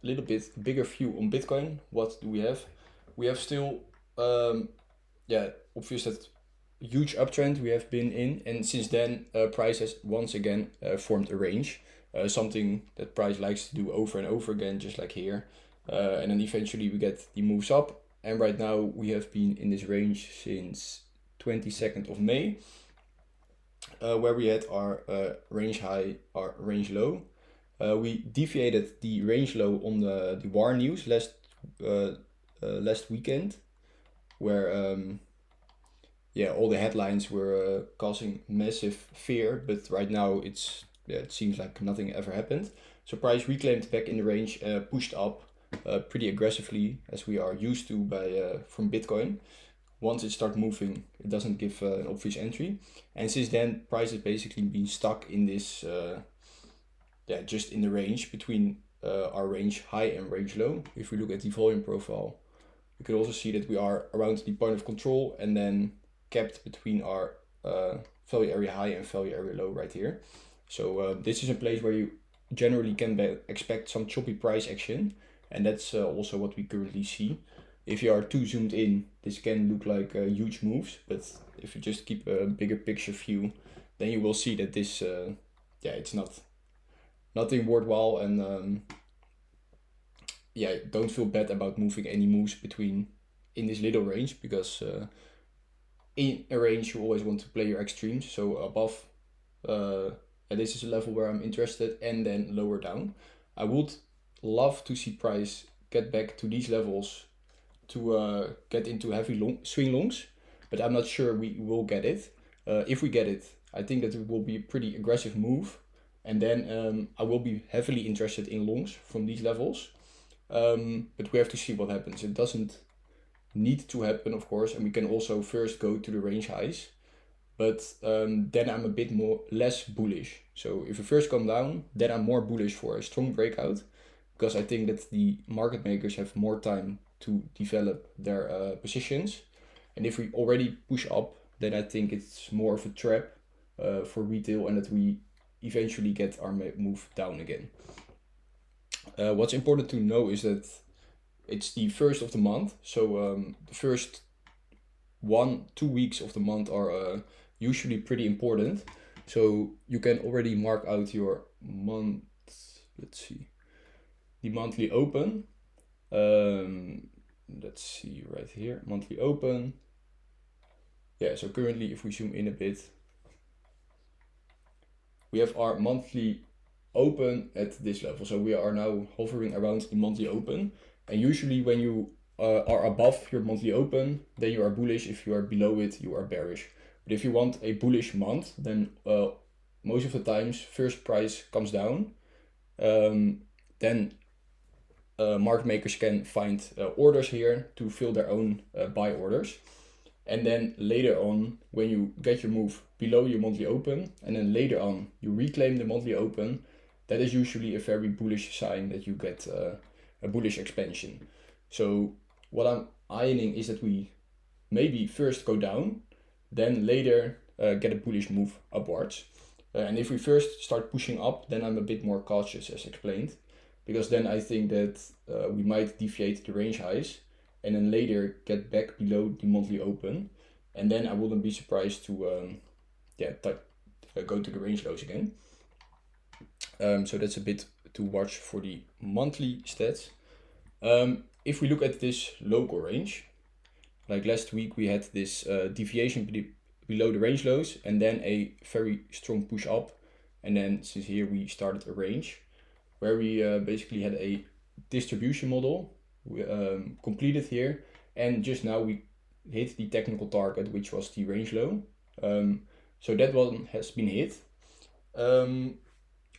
little bit bigger view on Bitcoin, what do we have? We have still, obvious that huge uptrend we have been in, and since then price has once again formed a range, something that price likes to do over and over again, just like here, and then eventually we get the moves up, and right now we have been in this range since 22nd of May, where we had our range high, our range low. We deviated the range low on the war news last weekend, where all the headlines were causing massive fear, but right now it seems like nothing ever happened. So price reclaimed back in the range, pushed up pretty aggressively, as we are used to from Bitcoin. Once it starts moving, it doesn't give an obvious entry, and since then price has basically been stuck in this just in the range between our range high and range low. If we look at the volume profile, you can also see that we are around the point of control and then kept between our value area high and value area low right here. So this is a place where you generally can expect some choppy price action, and that's also what we currently see. If you are too zoomed in, this can look like huge moves, but if you just keep a bigger picture view, then you will see that this, it's nothing worthwhile, and don't feel bad about moving any moves in this little range, because in a range you always want to play your extremes. So above, this is a level where I'm interested, and then lower down. I would love to see price get back to these levels to get into heavy swing longs, but I'm not sure we will get it. If we get it, I think that it will be a pretty aggressive move, and then I will be heavily interested in longs from these levels. But we have to see what happens. It doesn't need to happen, of course, and we can also first go to the range highs, but then I'm a bit less bullish. So if we first come down, then I'm more bullish for a strong breakout, because I think that the market makers have more time to develop their positions. And if we already push up, then I think it's more of a trap for retail, and that we eventually get our move down again. What's important to know is that it's the first of the month, so the first 1-2 weeks of the month are usually pretty important. So you can already mark out your month, the monthly open. Let's see right here, monthly open. So currently, if we zoom in a bit, we have our monthly open at this level. So we are now hovering around the monthly open, and usually when you are above your monthly open, then you are bullish. If you are below it, you are bearish. But if you want a bullish month, then most of the times first price comes down, then market makers can find orders here to fill their own buy orders. And then later on, when you get your move below your monthly open, and then later on you reclaim the monthly open, that is usually a very bullish sign that you get a bullish expansion. So what I'm eyeing is that we maybe first go down, then later get a bullish move upwards. And if we first start pushing up, then I'm a bit more cautious, as explained, because then I think that we might deviate the range highs, and then later get back below the monthly open, and then I wouldn't be surprised to go to the range lows again. So that's a bit to watch for the monthly stats. If we look at this local range, like last week we had this deviation below the range lows, and then a very strong push up, and then since here we started a range where we basically had a distribution model completed here, and just now we hit the technical target, which was the range low. So that one has been hit.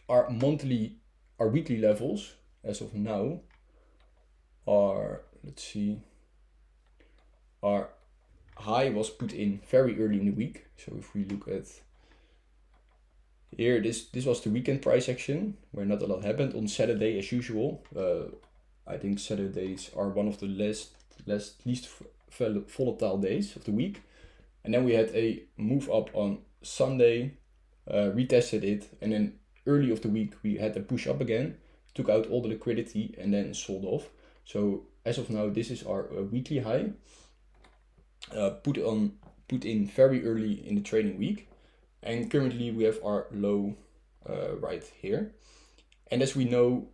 Our weekly levels as of now are, our high was put in very early in the week. So if we look at here, this was the weekend price action where not a lot happened. On Saturday, as usual, I think Saturdays are one of the least volatile days of the week. And then we had a move up on Sunday, retested it, and then early of the week we had a push up again took out all the liquidity and then sold off. So as of now, this is our weekly high, put in very early in the trading week, and currently we have our low right here. And as we know,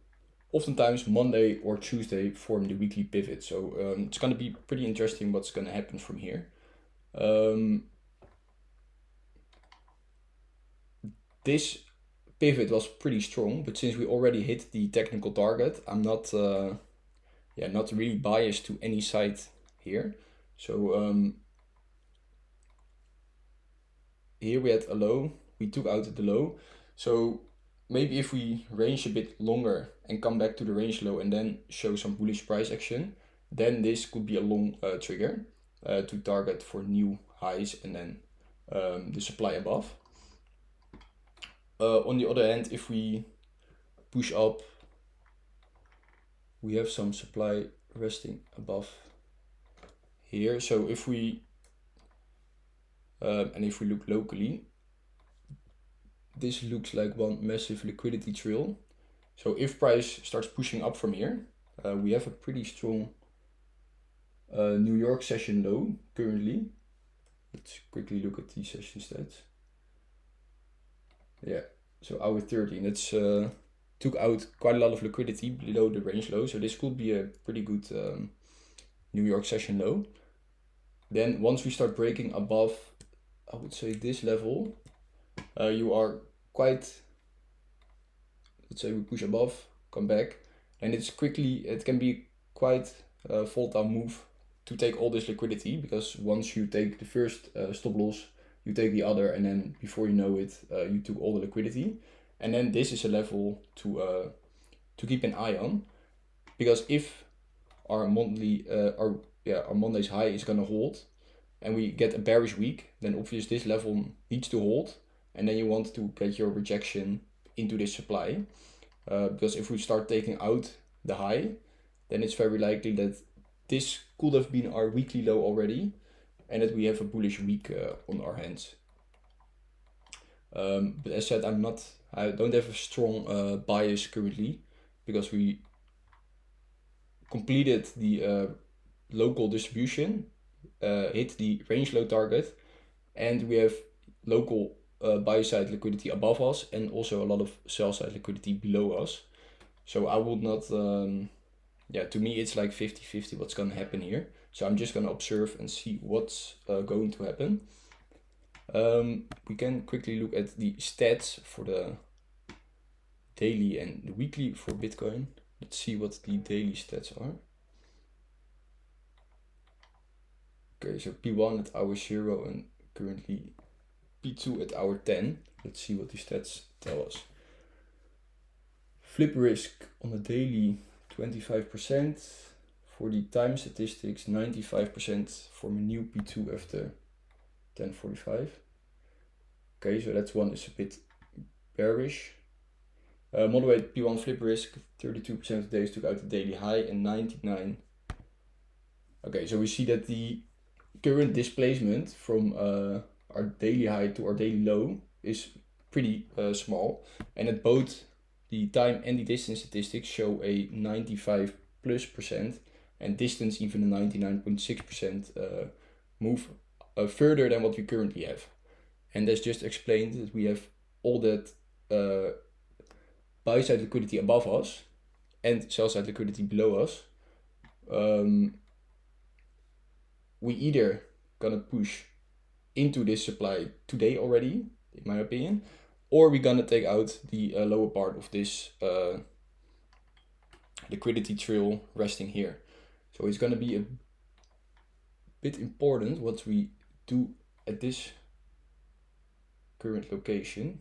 oftentimes Monday or Tuesday form the weekly pivot. So it's going to be pretty interesting what's going to happen from here. This pivot was pretty strong, but since we already hit the technical target, I'm not really biased to any side here. So here we had a low, we took out the low. So maybe if we range a bit longer and come back to the range low and then show some bullish price action, then this could be a long trigger to target for new highs and then the supply above. On the other hand, if we push up, we have some supply resting above here. So if we and if we look locally, this looks like one massive liquidity trail. So if price starts pushing up from here, we have a pretty strong New York session low currently. Let's quickly look at the session stats. Yeah, so hour 13. That's took out quite a lot of liquidity below the range low. So this could be a pretty good New York session low. Then once we start breaking above, I would say this level, you are quite, let's say we push above, come back, and it can be quite a volatile move to take all this liquidity, because once you take the first stop loss, you take the other, and then before you know it, you took all the liquidity. And then this is a level to keep an eye on, because if our monthly our Monday's high is gonna hold, and we get a bearish week, then obviously this level needs to hold, and then you want to get your rejection into this supply, because if we start taking out the high, then it's very likely that this could have been our weekly low already, and that we have a bullish week on our hands. But as said, I don't have a strong bias currently, because we completed the local distribution, hit the range low target, and we have local buy side liquidity above us and also a lot of sell side liquidity below us. So I would not, to me it's like 50-50 what's gonna happen here. So I'm just gonna observe and see what's going to happen. We can quickly look at the stats for the daily and the weekly for Bitcoin. Let's see what the daily stats are. Okay, so P1 at hour 0 and currently P2 at hour 10. Let's see what the stats tell us. Flip risk on the daily 25%. For the time statistics, 95% for my new P2 after 10:45. Okay, so that's one is a bit bearish. Moderate P1 flip risk, 32% of days took out the daily high and 99. Okay, so we see that the current displacement from our daily high to our daily low is pretty small, and at both the time and the distance statistics show a 95+% and distance even a 99.6% move further than what we currently have. And as just explained, that we have all that buy side liquidity above us and sell side liquidity below us. We either gonna push into this supply today already, in my opinion, or we're gonna take out the lower part of this liquidity trail resting here. So it's gonna be a bit important what we do at this current location.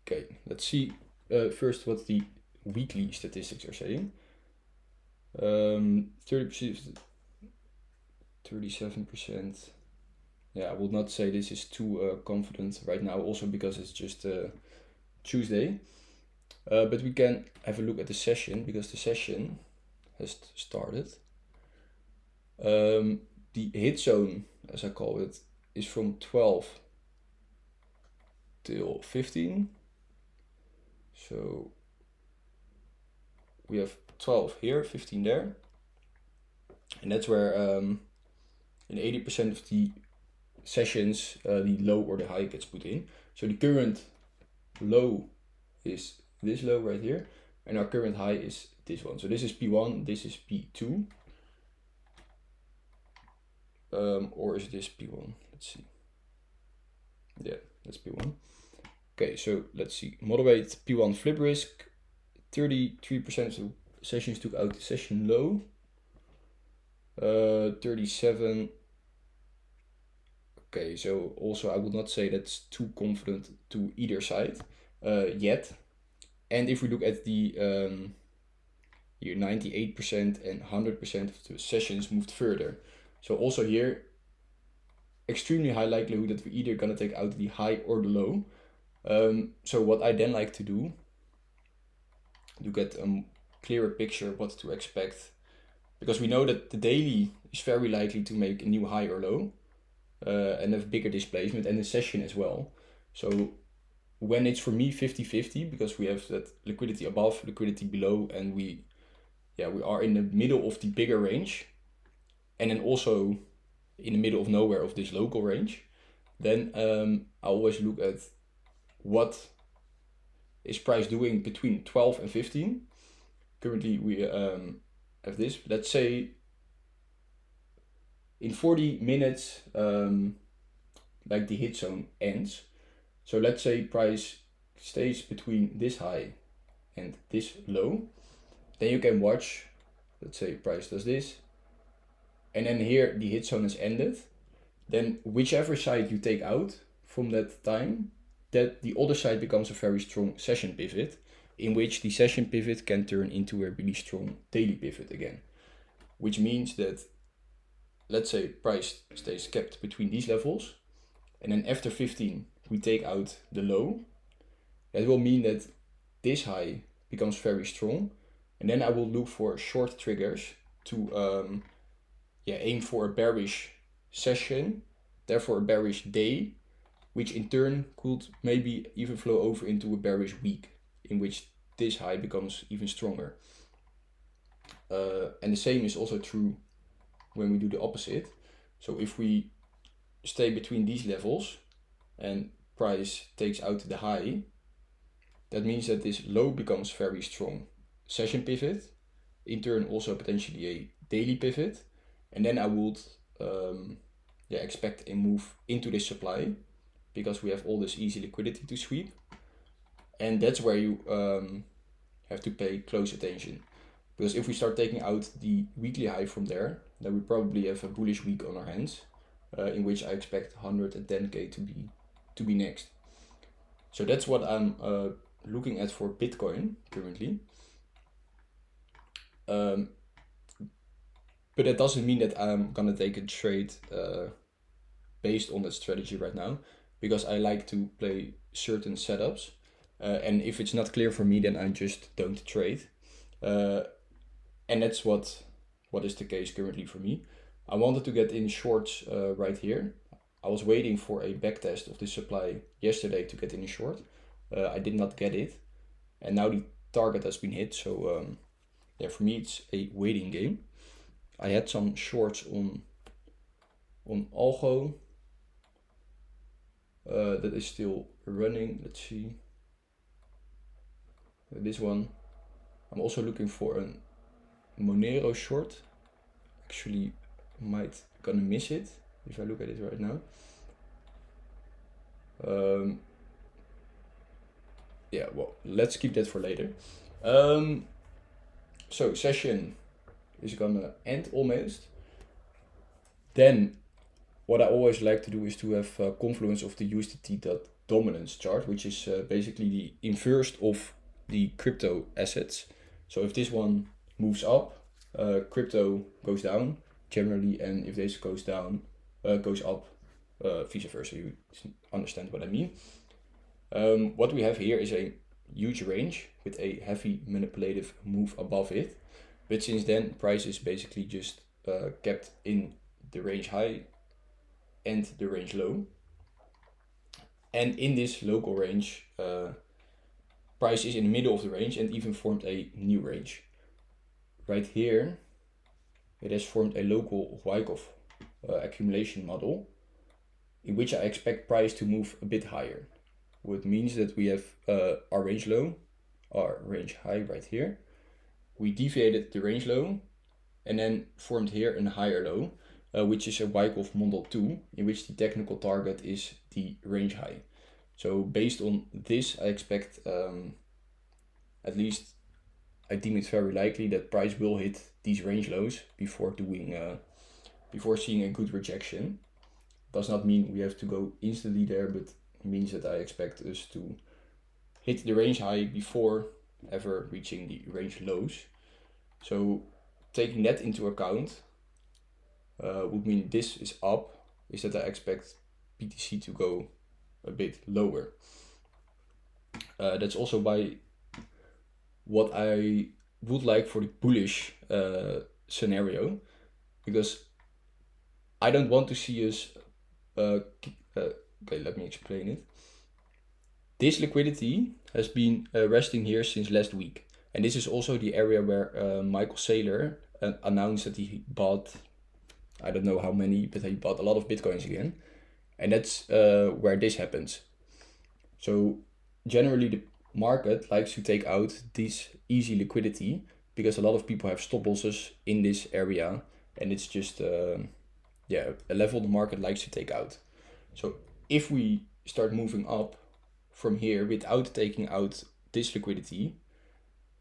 Okay, let's see first what the weekly statistics are saying. 30%, 37%. Yeah, I will not say this is too confident right now, also because it's just Tuesday. But we can have a look at the session, because the session has started. The hit zone, as I call it, is from 12 till 15. So we have 12 here, 15 there. And that's where in 80% of the sessions the low or the high gets put in. So the current low is this low right here, and our current high is this one. So this is P1, this is P2. Or is this P1? Let's see. Yeah, that's P1. Okay, so let's see. Moderate P1 flip risk. 33% of sessions took out the session low. 37. Okay, so also I would not say that's too confident to either side yet. And if we look at the here 98% and 100% of the sessions moved further. So also here, extremely high likelihood that we're either gonna take out the high or the low. So what I then like to do, to get a clearer picture what to expect, because we know that the daily is very likely to make a new high or low, and have bigger displacement, and the session as well. So when it's for me 50-50, because we have that liquidity above, liquidity below, and we are in the middle of the bigger range, and then also in the middle of nowhere of this local range, then I always look at what is price doing between 12 and 15. Currently we have this, let's say in 40 minutes like the hit zone ends. So let's say price stays between this high and this low, then you can watch, let's say price does this, and then here the hit zone has ended. Then whichever side you take out from that time, that the other side becomes a very strong session pivot, in which the session pivot can turn into a really strong daily pivot again. Which means that, let's say price stays kept between these levels, and then after 15 we take out the low. That will mean that this high becomes very strong, and then I will look for short triggers to aim for a bearish session, therefore a bearish day, which in turn could maybe even flow over into a bearish week, in which this high becomes even stronger. And the same is also true when we do the opposite. So if we stay between these levels and price takes out the high, that means that this low becomes very strong session pivot, in turn also potentially a daily pivot, and then I would expect a move into this supply, because we have all this easy liquidity to sweep. And that's where you have to pay close attention, because if we start taking out the weekly high from there, then we probably have a bullish week on our hands, in which I expect 110k to be next. So that's what I'm looking at for Bitcoin currently. But that doesn't mean that I'm gonna take a trade based on that strategy right now, because I like to play certain setups, and if it's not clear for me, then I just don't trade, and that's what is the case currently for me. I wanted to get in shorts right here. I was waiting for a backtest of this supply yesterday to get in a short. I did not get it, and now the target has been hit, so for me it's a waiting game. I had some shorts on Algo. That is still running. Let's see. This one. I'm also looking for a Monero short. Actually, might gonna miss it if I look at it right now. Well, let's keep that for later. So session is gonna end almost. Then what I always like to do is to have confluence of the USDT.dominance chart, which is basically the inverse of the crypto assets. So if this one moves up, crypto goes down generally, and if this goes down, goes up, vice versa. You understand what I mean. What we have here is a huge range with a heavy manipulative move above it, but since then price is basically just kept in the range high and the range low, and in this local range price is in the middle of the range and even formed a new range. Right here, it has formed a local Wyckoff accumulation model in which I expect price to move a bit higher. Which means that we have our range low, our range high right here. We deviated the range low and then formed here a higher low, which is a Wyckoff model 2, in which the technical target is the range high. So based on this, I expect, at least I deem it very likely that price will hit these range lows before seeing a good rejection. Does not mean we have to go instantly there, but means that I expect us to hit the range high before ever reaching the range lows. So taking that into account would mean this is up, is that I expect BTC to go a bit lower. That's also why what I would like for the bullish scenario, because I don't want to see us okay, let me explain it. This liquidity has been resting here since last week. And this is also the area where Michael Saylor announced that he bought, I don't know how many, but he bought a lot of Bitcoins again. And that's where this happens. So generally the market likes to take out this easy liquidity because a lot of people have stop losses in this area. And it's just a level the market likes to take out. So if we start moving up from here without taking out this liquidity,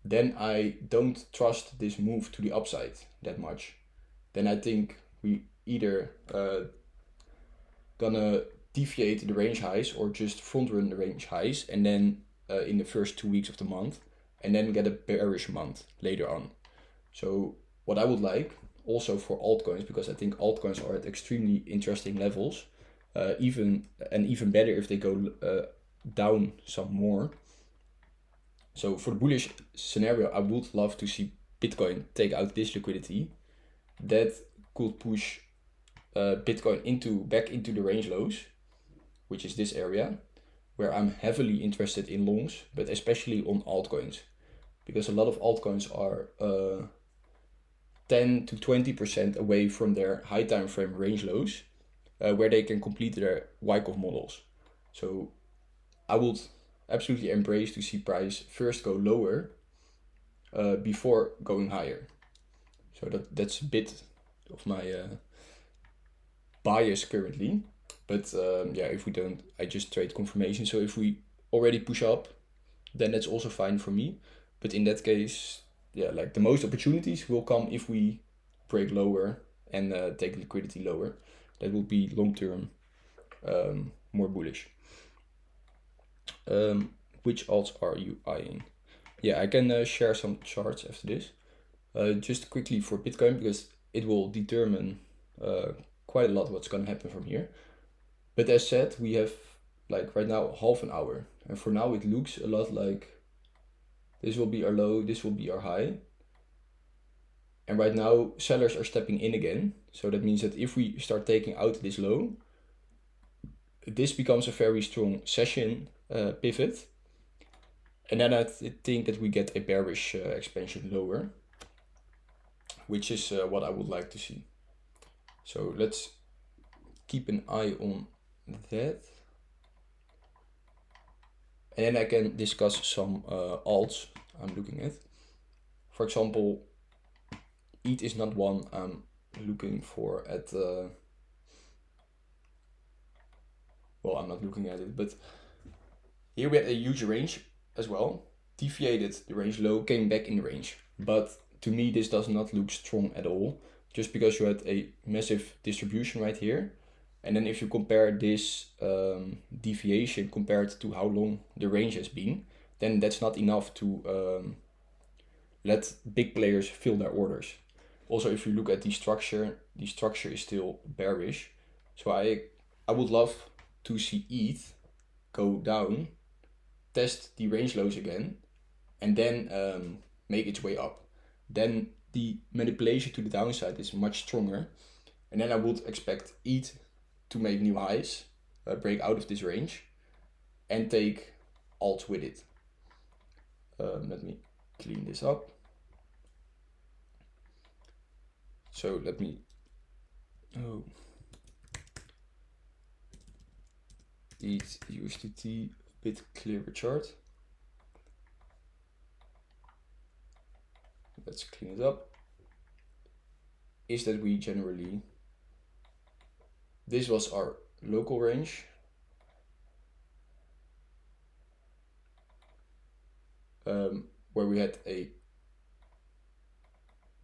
then I don't trust this move to the upside that much. Then I think we either gonna deviate the range highs or just front run the range highs and then in the first 2 weeks of the month and then get a bearish month later on. So what I would like also for altcoins, because I think altcoins are at extremely interesting levels, even better if they go down some more. So for the bullish scenario, I would love to see Bitcoin take out this liquidity. That could push Bitcoin back into the range lows, which is this area, where I'm heavily interested in longs, but especially on altcoins, because a lot of altcoins are 10 to 20% away from their high time frame range lows, where they can complete their Wyckoff models. So I would absolutely embrace to see price first go lower before going higher. So that's a bit of my bias currently. But if we don't, I just trade confirmation. So if we already push up, then that's also fine for me. But in that case, like the most opportunities will come if we break lower and take liquidity lower. That will be long term more bullish. Which alts are you eyeing? Yeah, I can share some charts after this. Just quickly for Bitcoin, because it will determine quite a lot what's going to happen from here. But as said, we have like right now half an hour. And for now it looks a lot like this will be our low, this will be our high. And right now sellers are stepping in again. So that means that if we start taking out this low, this becomes a very strong session pivot. And then I think that we get a bearish expansion lower, which is what I would like to see. So let's keep an eye on that. And then I can discuss some alts I'm looking at. For example, ETH is not one I'm looking for at, I'm not looking at it, but here we had a huge range as well, deviated the range low, came back in the range. But to me, this does not look strong at all, just because you had a massive distribution right here. And then if you compare this deviation compared to how long the range has been, then that's not enough to let big players fill their orders. Also, if you look at the structure is still bearish. So I would love to see ETH go down, test the range lows again, and then make its way up. Then the manipulation to the downside is much stronger. And then I would expect ETH to make new highs, break out of this range, and take alts with it. Let me clean this up. So let me eat USDT, a bit clearer chart. Let's clean it up. Is that we generally, this was our local range. Where we had a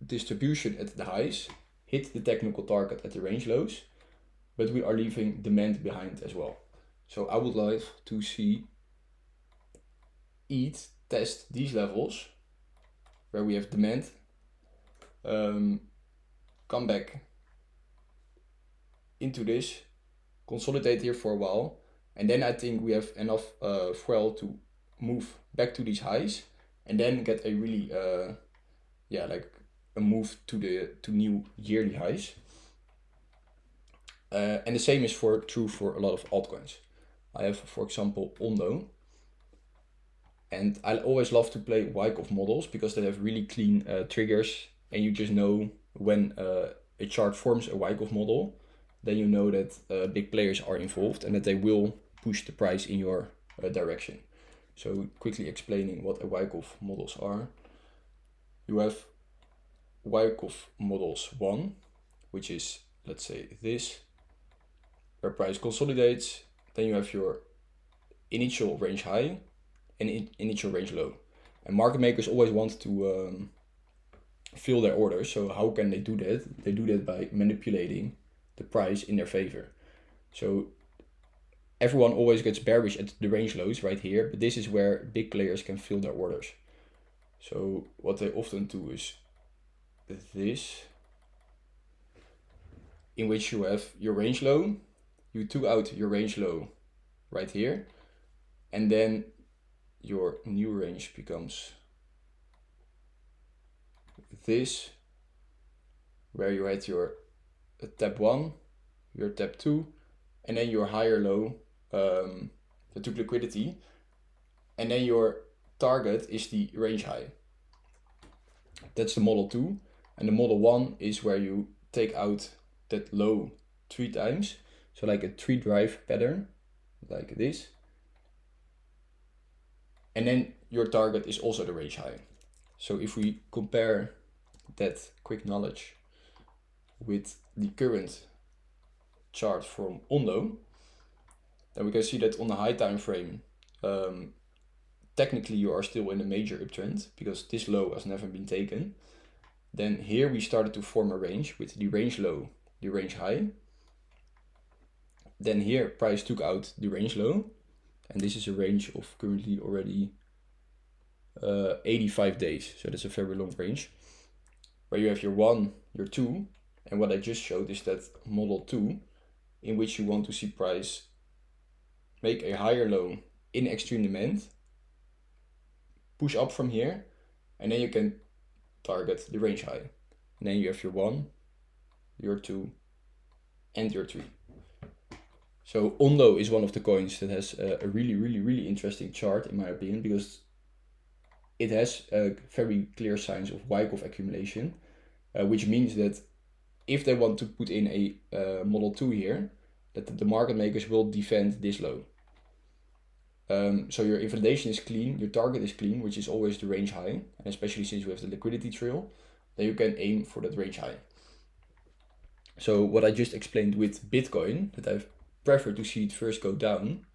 distribution at the highs, hit the technical target at the range lows, but we are leaving demand behind as well. So I would like to see ETH test these levels where we have demand, come back into this, consolidate here for a while, and then I think we have enough fuel to move back to these highs and then get a really like a move to new yearly highs. And the same is true for a lot of altcoins. I have, for example, Ondo, and I always love to play Wyckoff models because they have really clean triggers, and you just know when a chart forms a Wyckoff model, then you know that big players are involved and that they will push the price in your direction. So quickly explaining what a Wyckoff models are. You have Wyckoff models 1, which is, let's say, this, where price consolidates. Then you have your initial range high and initial range low. And market makers always want to fill their orders. So how can they do that? They do that by manipulating the price in their favor. So everyone always gets bearish at the range lows right here, but this is where big players can fill their orders. So what they often do is this, in which you have your range low, you took out your range low right here, and then your new range becomes this, where you had your tap 1, your tap 2, and then your higher low that took liquidity, and then your target is the range high. That's the model 2, and the model 1 is where you take out that low 3 times, so like a 3 drive pattern, like this, and then your target is also the range high. So if we compare that quick knowledge with the current chart from Ondo, then we can see that on the high time frame, technically you are still in a major uptrend because this low has never been taken. Then here we started to form a range with the range low, the range high. Then here price took out the range low, and this is a range of currently already 85 days. So that's a very long range where you have your 1, your 2, and what I just showed is that model 2, in which you want to see price make a higher low in extreme demand, push up from here, and then you can target the range high. And then you have your 1, your 2, and your 3. So Ondo is one of the coins that has a really interesting chart in my opinion, because it has very clear signs of Wyckoff accumulation, which means that if they want to put in a model 2 here, that the market makers will defend this low. So your invalidation is clean, your target is clean, which is always the range high, and especially since we have the liquidity trail, then you can aim for that range high. So what I just explained with Bitcoin, that I prefer to see it first go down,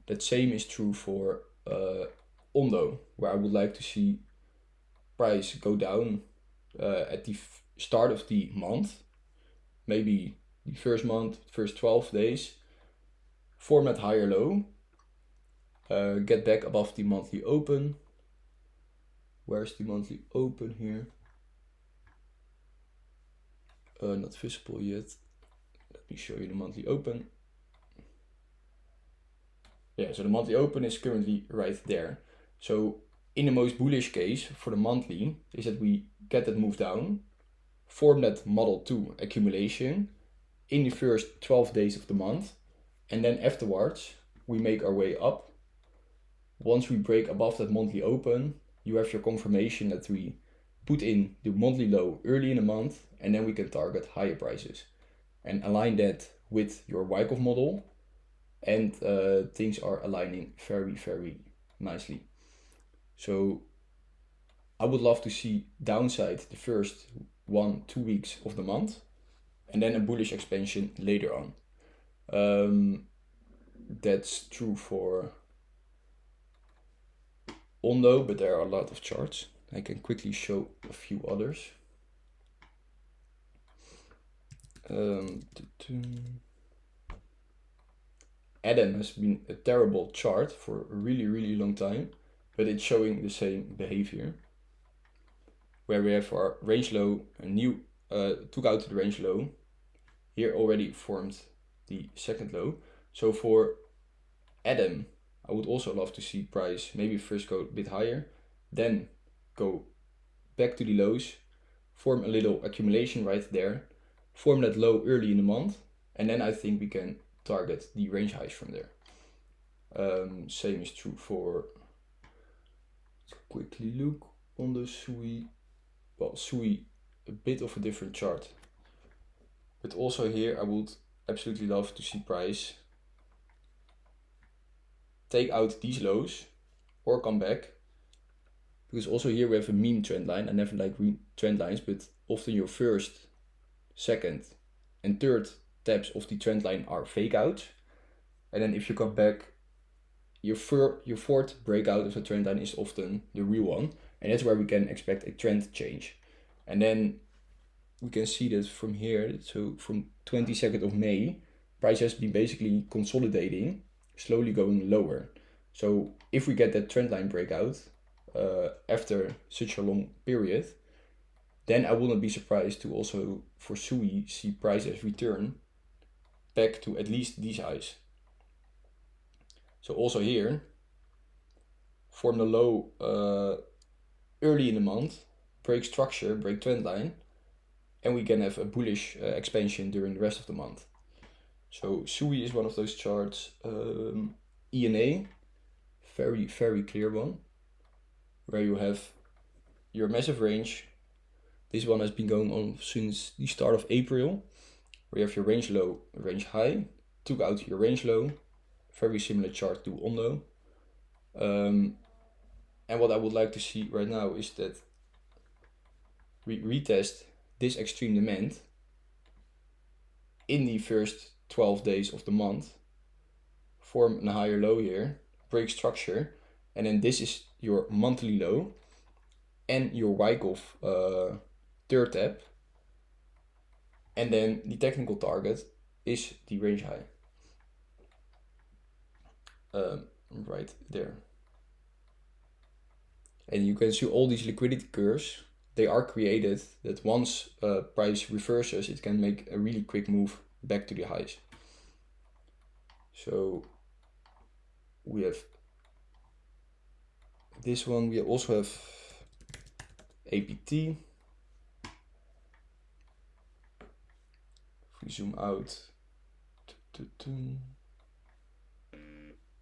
that same is true for Ondo, where I would like to see price go down at the start of the month, maybe the first month, first 12 days, form that higher low, get back above the monthly open. Where's the monthly open here? Not visible yet. Let me show you the monthly open. Yeah, so the monthly open is currently right there. So in the most bullish case for the monthly is that we get that move down, form that model 2 accumulation in the first 12 days of the month, and then afterwards we make our way up. Once we break above that monthly open, you have your confirmation that we put in the monthly low early in the month, and then we can target higher prices and align that with your Wyckoff model, and things are aligning very, very nicely. So I would love to see downside the first 1-2 weeks of the month, and then a bullish expansion later on. That's true for Ondo, but there are a lot of charts. I can quickly show a few others. Adam has been a terrible chart for a really, really long time, but it's showing the same behavior. Where we have our range low, a new took out the range low. Here already formed the second low. So for Adam, I would also love to see price maybe first go a bit higher, then go back to the lows, form a little accumulation right there, form that low early in the month, and then I think we can target the range highs from there. Same is true for, let's quickly look on the SUI. Well, SUI, a bit of a different chart. But also here I would absolutely love to see price take out these lows or come back. Because also here we have a mean trend line. I never like trend lines, but often your first, second and third taps of the trend line are fake outs. And then if you come back, your fourth breakout of the trend line is often the real one. And that's where we can expect a trend change. And then we can see that from here, so from 22nd of May, price has been basically consolidating, slowly going lower. So if we get that trend line breakout after such a long period, then I will not be surprised to also for SUI see prices return back to at least these highs. So also here, form the low early in the month, break structure, break trend line, and we can have a bullish expansion during the rest of the month. So SUI is one of those charts. ENA, very, very clear one, where you have your massive range. This one has been going on since the start of April, where you have your range low, range high, took out your range low, very similar chart to Ondo. And what I would like to see right now is that we retest this extreme demand in the first 12 days of the month, form a higher low here, break structure, and then this is your monthly low and your Wyckoff third tap, and then the technical target is the range high right there. And you can see all these liquidity curves. They are created that once price reverses, it can make a really quick move back to the highs. So we have this one. We also have APT. If we zoom out,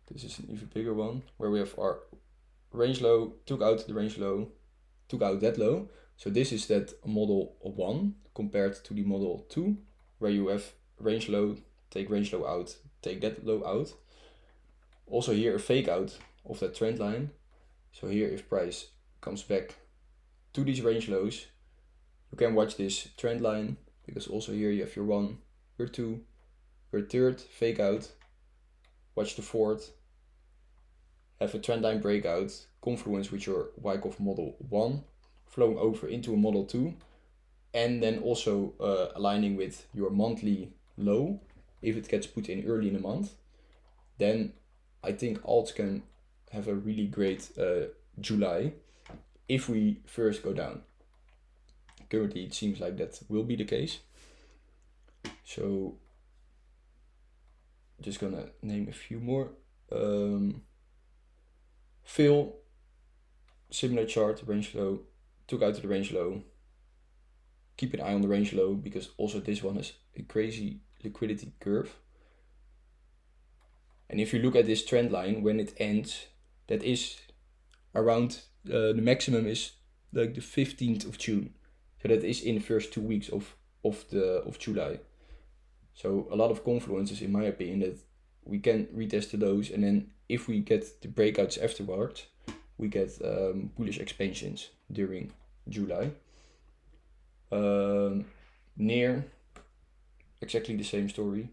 this is an even bigger one, where we have our range low, took out the range low, took out that low. So this is that model 1 compared to the model 2, where you have range low, take range low out, take that low out. Also here a fake out of that trend line. So here if price comes back to these range lows, you can watch this trend line, because also here you have your 1, your 2, your third fake out, watch the fourth, have a trend line breakout, confluence with your Wyckoff model 1, flowing over into a model 2, and then also aligning with your monthly low. If it gets put in early in the month, then I think alts can have a really great July if we first go down. Currently it seems like that will be the case. So just gonna name a few more. Fill, similar chart, range low, took out to the range low. Keep an eye on the range low, because also this one is a crazy liquidity curve. And if you look at this trend line, when it ends, that is around the maximum is like the 15th of June. So that is in the first 2 weeks of July. So a lot of confluences, in my opinion, that we can retest the lows, and then if we get the breakouts afterwards, we get bullish expansions during July. Near, exactly the same story.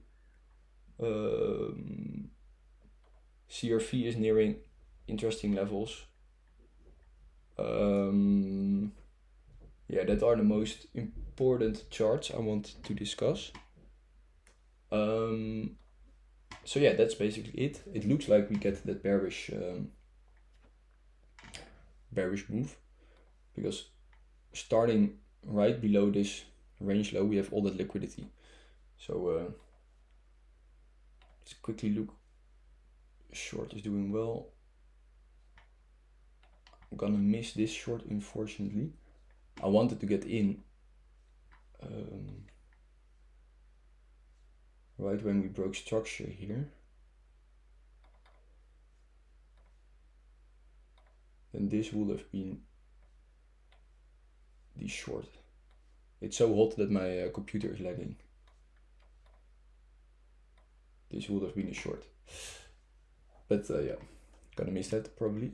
CRV is nearing interesting levels. Yeah, that are the most important charts I want to discuss. So yeah, that's basically it. It looks like we get that bearish move, because starting right below this range low, we have all that liquidity. So let's quickly look. Short is doing well. I'm gonna miss this short, unfortunately. I wanted to get in right when we broke structure here. Then this would have been the short. It's so hot that my computer is lagging. This would have been a short. But yeah, gonna miss that probably.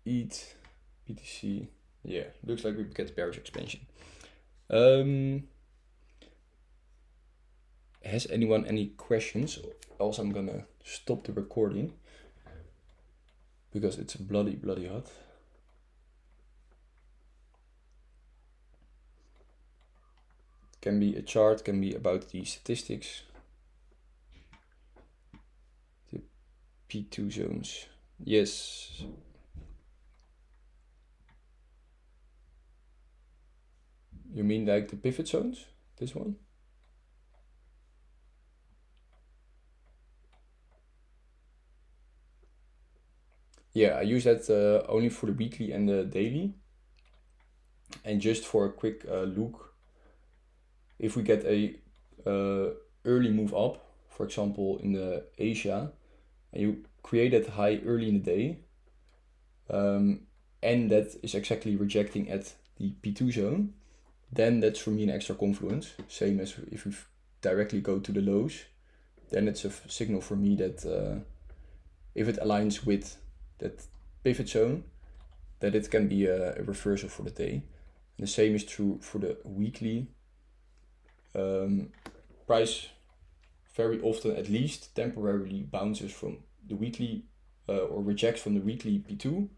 ETH, BTC. Yeah, looks like we get bearish expansion. Has anyone any questions? Else I'm gonna stop the recording, because it's bloody hot. Can be a chart, can be about the statistics. The P2 zones. Yes. You mean like the pivot zones? This one? Yeah, I use that only for the weekly and the daily. And just for a quick look, if we get a early move up, for example in the Asia, and you create that high early in the day, and that is exactly rejecting at the P2 zone, then that's for me an extra confluence. Same as if we directly go to the lows, then it's a signal for me that if it aligns with that pivot zone, that it can be a reversal for the day. And the same is true for the weekly. Price very often, at least temporarily, bounces from the weekly or rejects from the weekly P2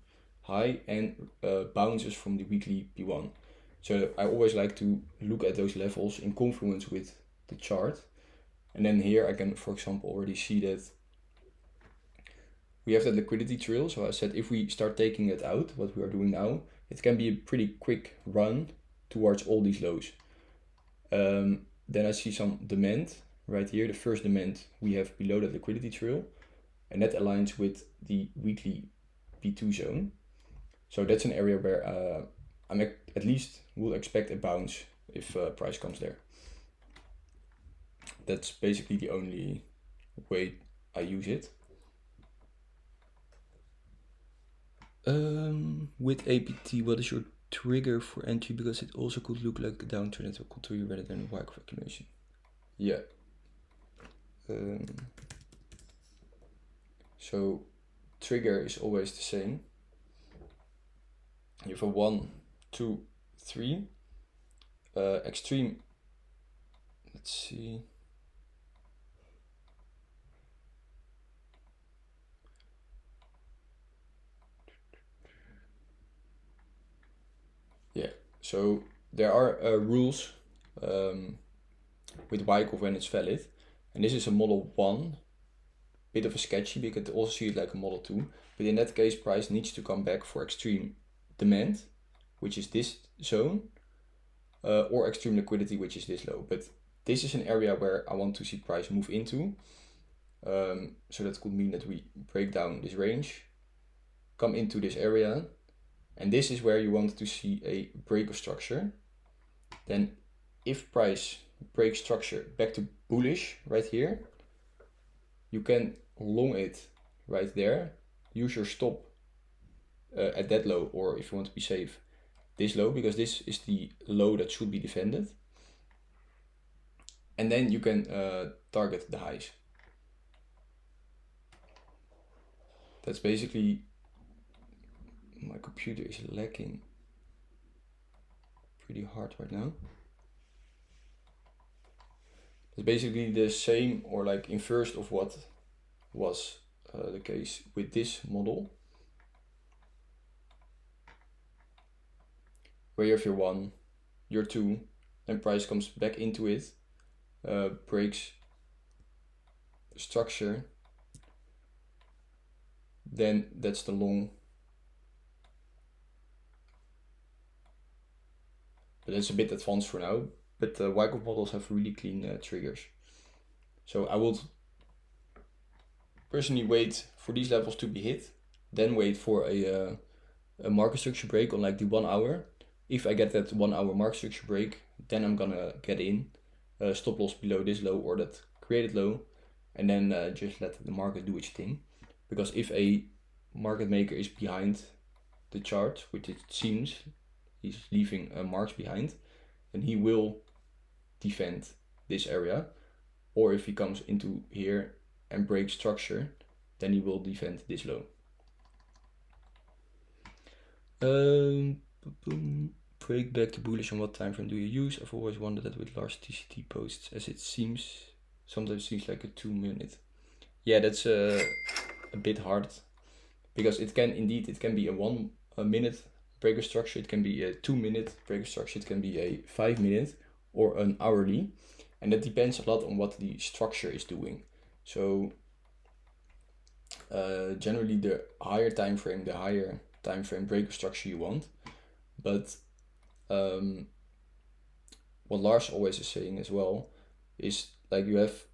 high and bounces from the weekly P1. So I always like to look at those levels in confluence with the chart. And then here I can, for example, already see that we have that liquidity trail. So I said if we start taking it out, what we are doing now, it can be a pretty quick run towards all these lows. Then I see some demand right here. The first demand we have below that liquidity trail, and that aligns with the weekly P2 zone. So that's an area where I'm at least will expect a bounce if price comes there. That's basically the only way I use it. With APT, what is your trigger for entry? Because it also could look like a downtrend that will continue rather than a wide accumulation. Yeah. So trigger is always the same. You have a 1, 2, 3. Extreme. Let's see. Yeah, so there are rules with Wyckoff when it's valid, and this is a model 1, bit of a sketchy, but you could also see it like a model 2, but in that case price needs to come back for extreme demand, which is this zone, or extreme liquidity, which is this low. But this is an area where I want to see price move into, so that could mean that we break down this range, come into this area, and this is where you want to see a break of structure. Then if price breaks structure back to bullish right here, you can long it right there, use your stop at that low, or if you want to be safe, this low, because this is the low that should be defended. And then you can target the highs. That's basically, my computer is lagging pretty hard right now. It's basically the same, or like inverse of what was the case with this model, where you have your 1, your 2, and price comes back into it, breaks structure, then that's the long. But it's a bit advanced for now, but Wyckoff models have really clean triggers. So I would personally wait for these levels to be hit, then wait for a market structure break on like the 1 hour. If I get that 1 hour market structure break, then I'm gonna get in, stop loss below this low or that created low, and then just let the market do its thing. Because if a market maker is behind the chart, which it seems he's leaving marks behind, then he will defend this area. Or if he comes into here and breaks structure, then he will defend this low. Break back to bullish, on what time frame do you use? I've always wondered that with large TCT posts, as it sometimes seems like a 2 minute. Yeah, that's a bit hard, because it can be a 1 minute breaker structure, it can be a 2 minute breaker structure, it can be a 5 minute or an hourly, and that depends a lot on what the structure is doing. So generally the higher time frame breaker structure you want. But what Lars always is saying as well is, like, you have,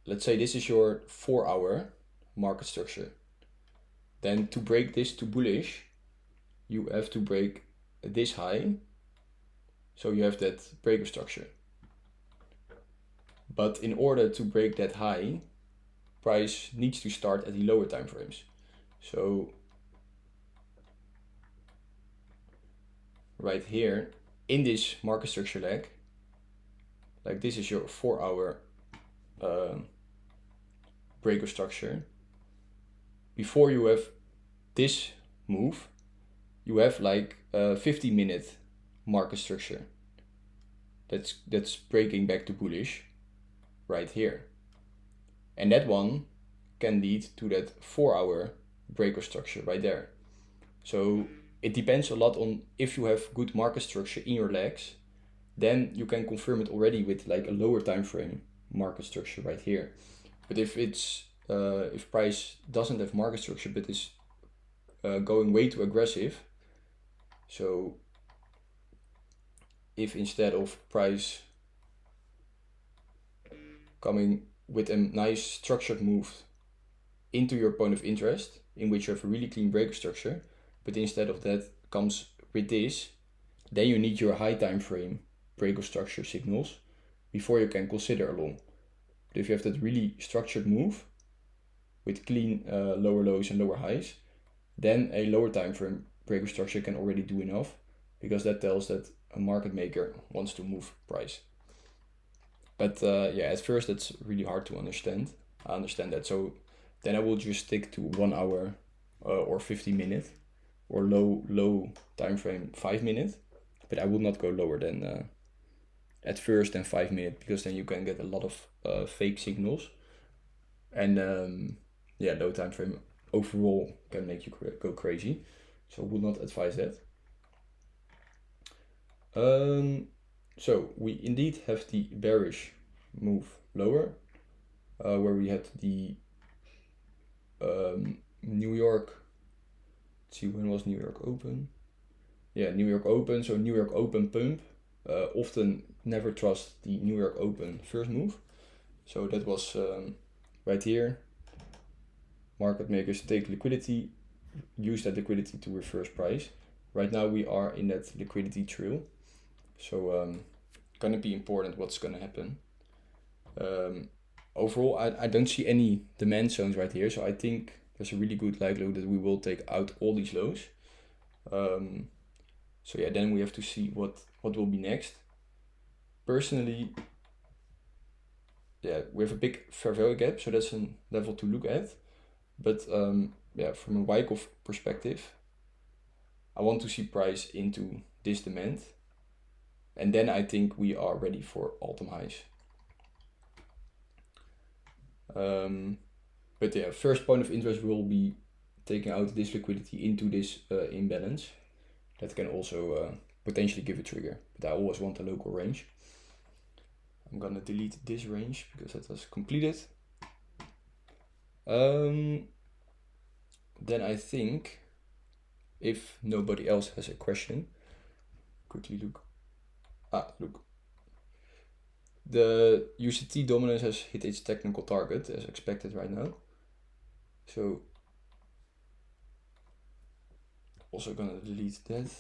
let's say this is your 4 hour market structure. Then to break this to bullish, you have to break this high. So you have that breaker structure. But in order to break that high, price needs to start at the lower time frames. So right here in this market structure leg, like this is your 4 hour breaker structure. Before you have this move, you have like a 50 minute market structure that's breaking back to bullish right here. And that one can lead to that 4 hour breaker structure right there. So it depends a lot on if you have good market structure in your legs, then you can confirm it already with like a lower time frame market structure right here. But if it's if price doesn't have market structure but is going way too aggressive, so if instead of price coming with a nice structured move into your point of interest, in which you have a really clean breaker structure, but instead of that comes with this, then you need your high time frame breaker structure signals before you can consider a long. But if you have that really structured move with clean lower lows and lower highs, then a lower time frame breaker structure can already do enough, because that tells that a market maker wants to move price. But yeah, at first it's really hard to understand. I understand that. So then I will just stick to 1 hour or 50 minute or low time frame 5 minute. But I will not go lower than at first than 5 minutes, because then you can get a lot of fake signals. And yeah, low time frame overall can make you go crazy. So I would not advise that. So we indeed have the bearish move lower, where we had the New York. Let's see, when was New York open? Yeah, New York open. So New York open pump. Often never trust the New York open first move. So that was right here. Market makers take liquidity, use that liquidity to reverse price. Right now we are in that liquidity trail. So gonna be important what's gonna happen. Overall, I don't see any demand zones right here, so I think there's a really good likelihood that we will take out all these lows. So yeah, then we have to see what will be next. Personally, yeah, we have a big fair value gap, so that's a level to look at. But yeah, from a Wyckoff perspective, I want to see price into this demand, and then I think we are ready for all-time highs. But yeah, first point of interest will be taking out this liquidity into this imbalance. That can also potentially give a trigger, but I always want a local range. I'm gonna delete this range because that was completed. Then I think, if nobody else has a question, quickly look. Look. The UCT dominance has hit its technical target as expected right now. So also gonna delete that.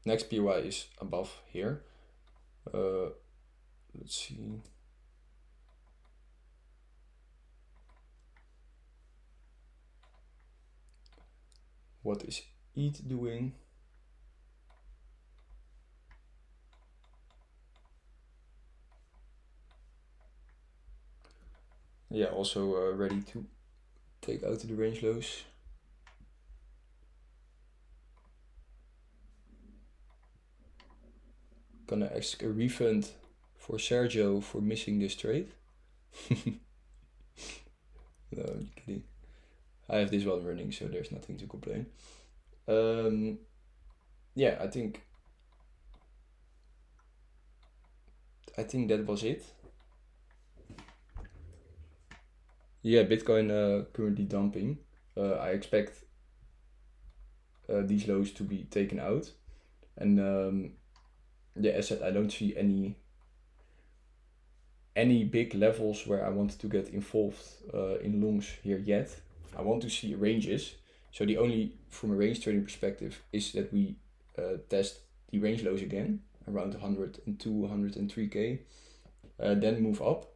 Next POI is above here. Let's see. What is ETH doing? Yeah, also ready to take out the range lows. Gonna ask a refund for Sergio for missing this trade. No, I'm kidding. I have this one running, so there's nothing to complain. Yeah, I think that was it. Yeah, Bitcoin currently dumping. I expect these lows to be taken out, and yeah, as said, I don't see any big levels where I want to get involved in longs here yet. I want to see ranges. So the only, from a range trading perspective, is that we test the range lows again around 102, 103k, then move up.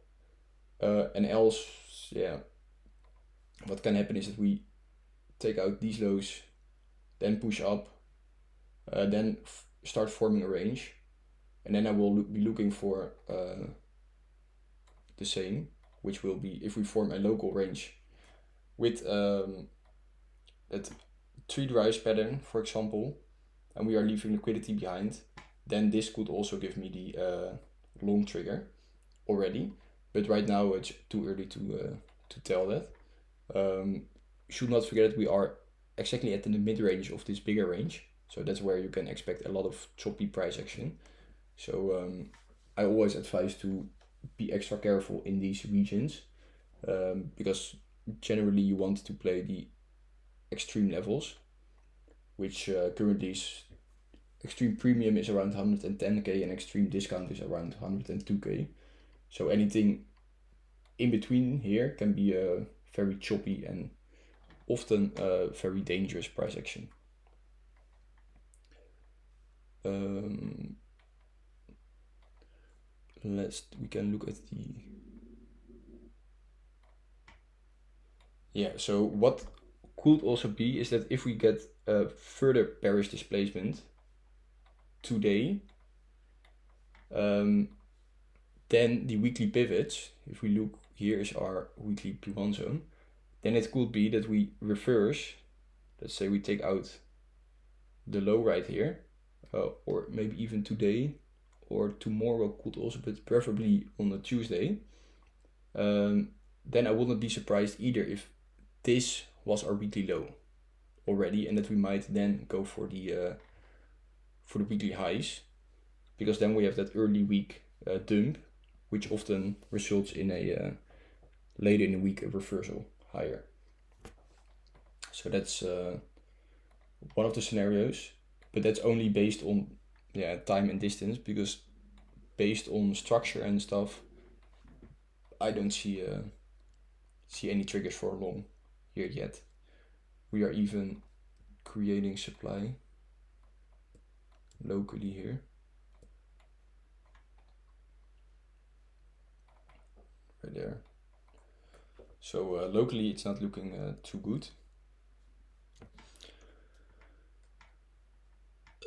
And else, yeah, what can happen is that we take out these lows, then push up, then start forming a range, and then I will be looking for the same, which will be if we form a local range with that 3 rise pattern, for example, and we are leaving liquidity behind, then this could also give me the long trigger already. But right now it's too early to tell that. Should not forget that we are exactly at the mid-range of this bigger range, so that's where you can expect a lot of choppy price action. So I always advise to be extra careful in these regions, because generally you want to play the extreme levels, which currently is extreme premium is around 110k and extreme discount is around 102k. So anything in between here can be a very choppy and often a very dangerous price action. We can look at the, yeah, so what could also be is that if we get further bearish displacement today, then the weekly pivots, if we look, here is our weekly P1 zone, then it could be that we reverse. Let's say we take out the low right here, or maybe even today or tomorrow could also, but preferably on a Tuesday. Then I would not be surprised either if this was our weekly low already, and that we might then go for the weekly highs, because then we have that early week dump, which often results in a later in the week a reversal higher. So that's one of the scenarios, but that's only based on time and distance, because based on structure and stuff, I don't see any triggers for long here yet. We are even creating supply locally here. Right there. So locally it's not looking too good.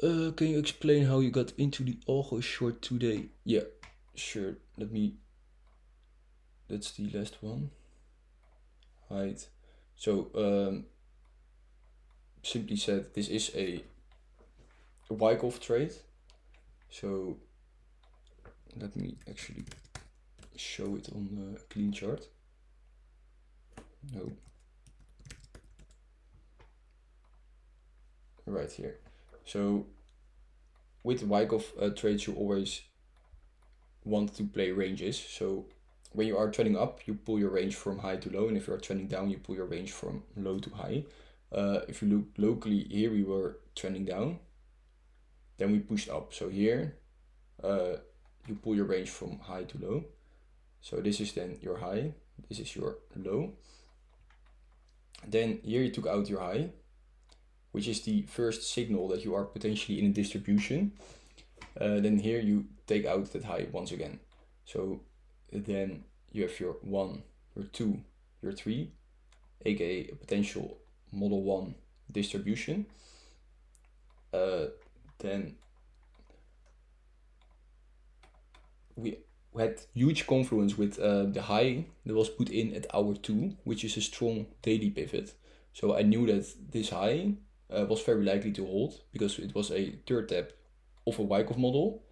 Can you explain how you got into the algo short today? Yeah, sure. That's the last one. Right. So simply said, this is a Wyckoff trade. So let me actually show it on a clean chart. No. Right here. So with Wyckoff trades, you always want to play ranges. So when you are trending up, you pull your range from high to low, and if you are trending down, you pull your range from low to high. If you look locally, here we were trending down, then we pushed up. So here you pull your range from high to low. So this is then your high, this is your low. Then here you took out your high, which is the first signal that you are potentially in a distribution. Then here you take out that high once again. So then you have your 1, your 2, your 3, aka a potential model 1 distribution. Then we had huge confluence with the high that was put in at hour 2, which is a strong daily pivot. So I knew that this high was very likely to hold because it was a third tap of a Wyckoff model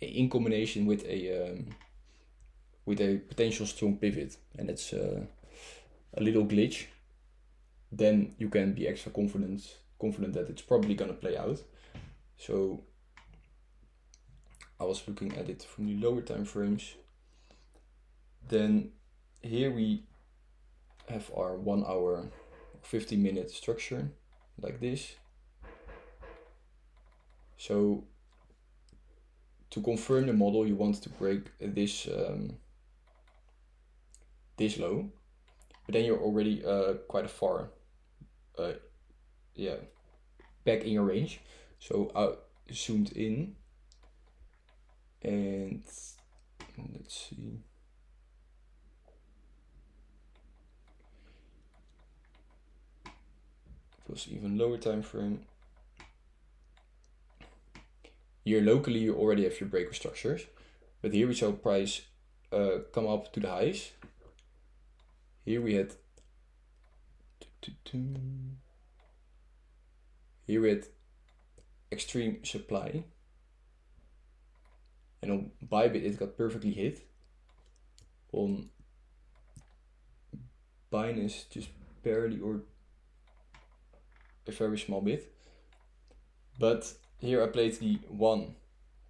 in combination with a potential strong pivot, and it's a little glitch. Then you can be extra confident that it's probably gonna play out. So I was looking at it from the lower time frames. Then here we have our 1 hour, 50-minute structure like this. So to confirm the model, you want to break this this low, but then you're already quite far back in your range. So I zoomed in, and let's see. It was even lower time frame. Here locally you already have your breaker structures, but here we saw price come up to the highs. Here we had extreme supply, and on Bybit it got perfectly hit. On Binance just barely, or a very small bit. But here I played the 1,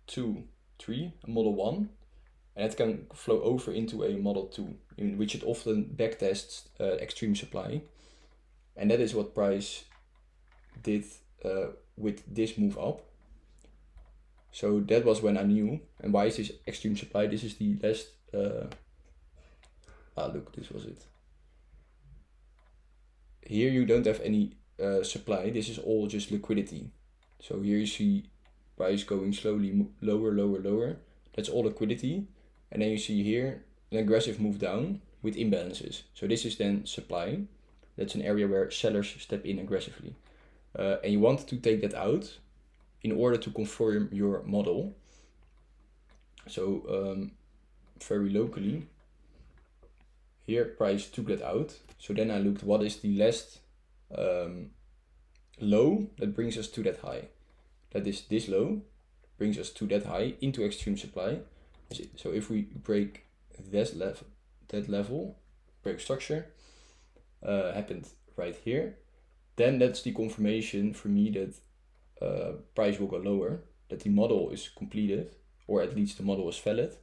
2, 3, a model 1, and it can flow over into a model 2, in which it often backtests extreme supply. And that is what price did with this move up. So that was when I knew. And why is this extreme supply? This is the last, look, this was it. Here you don't have any supply, this is all just liquidity. So here you see price going slowly lower, lower, lower. That's all liquidity. And then you see here an aggressive move down with imbalances. So this is then supply. That's an area where sellers step in aggressively. And you want to take that out in order to confirm your model. So very locally, here price took that out. So then I looked what is the last low that brings us to that high. That is this low, brings us to that high into extreme supply. So if we break that level, break structure, happened right here, then that's the confirmation for me that price will go lower, that the model is completed, or at least the model is valid.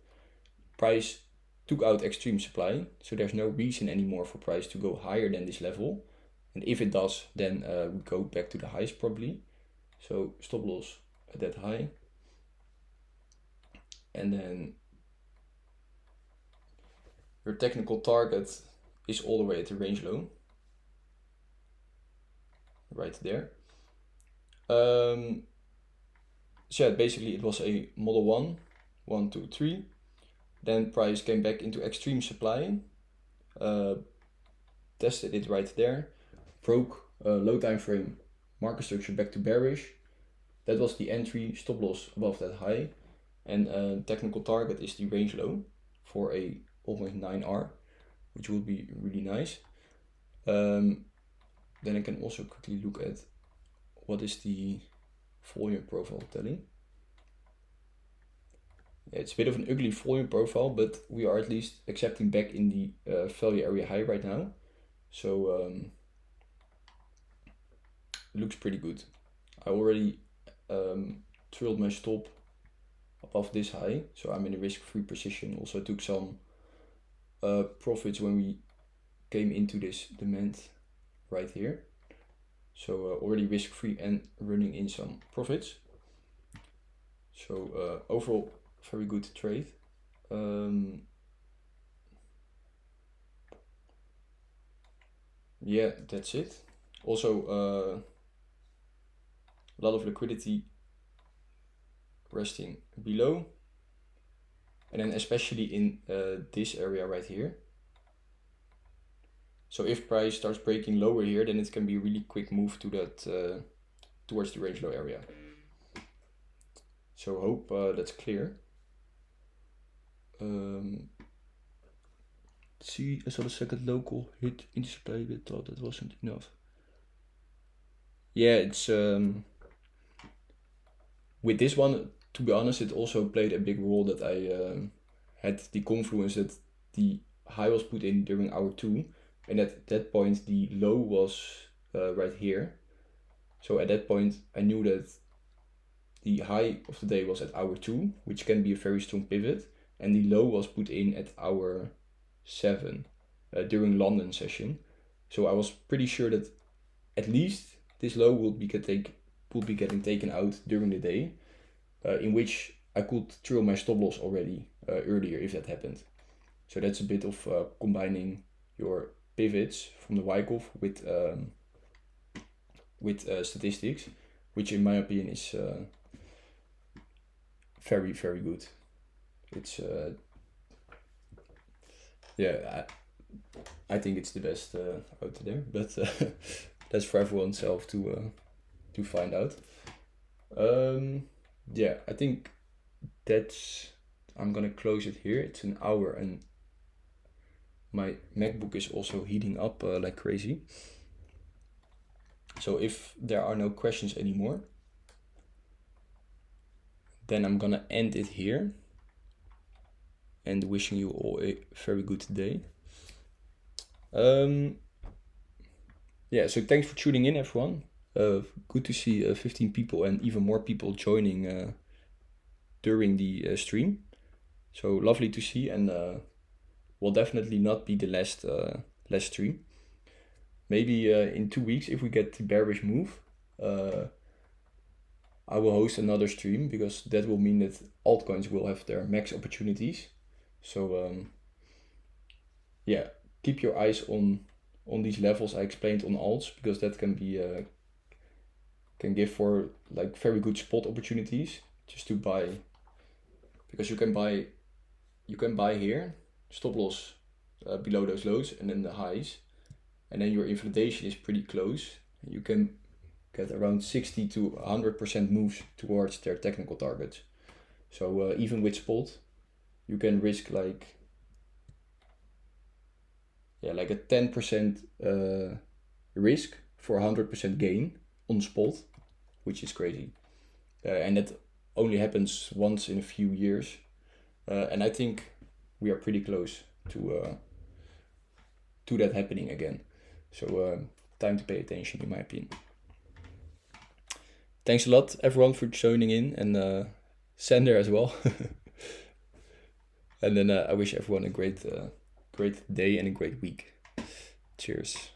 Price took out extreme supply, so there's no reason anymore for price to go higher than this level. And if it does, then we go back to the highs probably. So stop loss at that high. And then your technical target is all the way at the range low. Right there. So yeah, basically it was a model 1, 2, 3. Then price came back into extreme supply. tested it right there, broke low time frame, market structure back to bearish. That was the entry, stop loss above that high, and technical target is the range low for a 0.9R, which will be really nice. Then I can also quickly look at what is the volume profile telling. Yeah, it's a bit of an ugly volume profile, but we are at least accepting back in the value area high right now. So looks pretty good. I already trailed my stop above this high, so I'm in a risk-free position. Also took some profits when we came into this demand right here. So already risk-free and running in some profits. So overall, very good trade. Yeah, that's it. Also, a lot of liquidity resting below, and then especially in this area right here. So if price starts breaking lower here, then it can be a really quick move to that towards the range low area. So hope that's clear. See, I saw the second local hit in display, but thought that wasn't enough. Yeah, it's with this one, to be honest, it also played a big role that I had the confluence that the high was put in during hour 2, and at that point the low was right here. So at that point I knew that the high of the day was at hour 2, which can be a very strong pivot, and the low was put in at hour 7 during London session. So I was pretty sure that at least this low would be getting taken out during the day, in which I could trail my stop loss already earlier if that happened. So that's a bit of combining your pivots from the Wyckoff with statistics, which in my opinion is very, very good. It's yeah, I think it's the best out there, but that's for everyone self to find out. Yeah, I think I'm gonna close it here. It's an hour and my MacBook is also heating up like crazy. So if there are no questions anymore, then I'm gonna end it here and wishing you all a very good day. Yeah, so thanks for tuning in, everyone. Good to see 15 people and even more people joining during the stream. So lovely to see, and will definitely not be the last stream. Maybe in 2 weeks, if we get the bearish move, I will host another stream, because that will mean that altcoins will have their max opportunities. So yeah, keep your eyes on these levels I explained on alts, because that can be can give for like very good spot opportunities just to buy, because you can buy here, stop loss below those lows and then the highs, and then your inflation is pretty close. You can get around 60 to 100% moves towards their technical targets. So even with spot, you can risk like a 10% risk for 100% gain on spot, which is crazy. And that only happens once in a few years. And I think we are pretty close to that happening again. So time to pay attention, in my opinion. Thanks a lot, everyone, for joining in, and Sander as well. And then I wish everyone a great day and a great week. Cheers.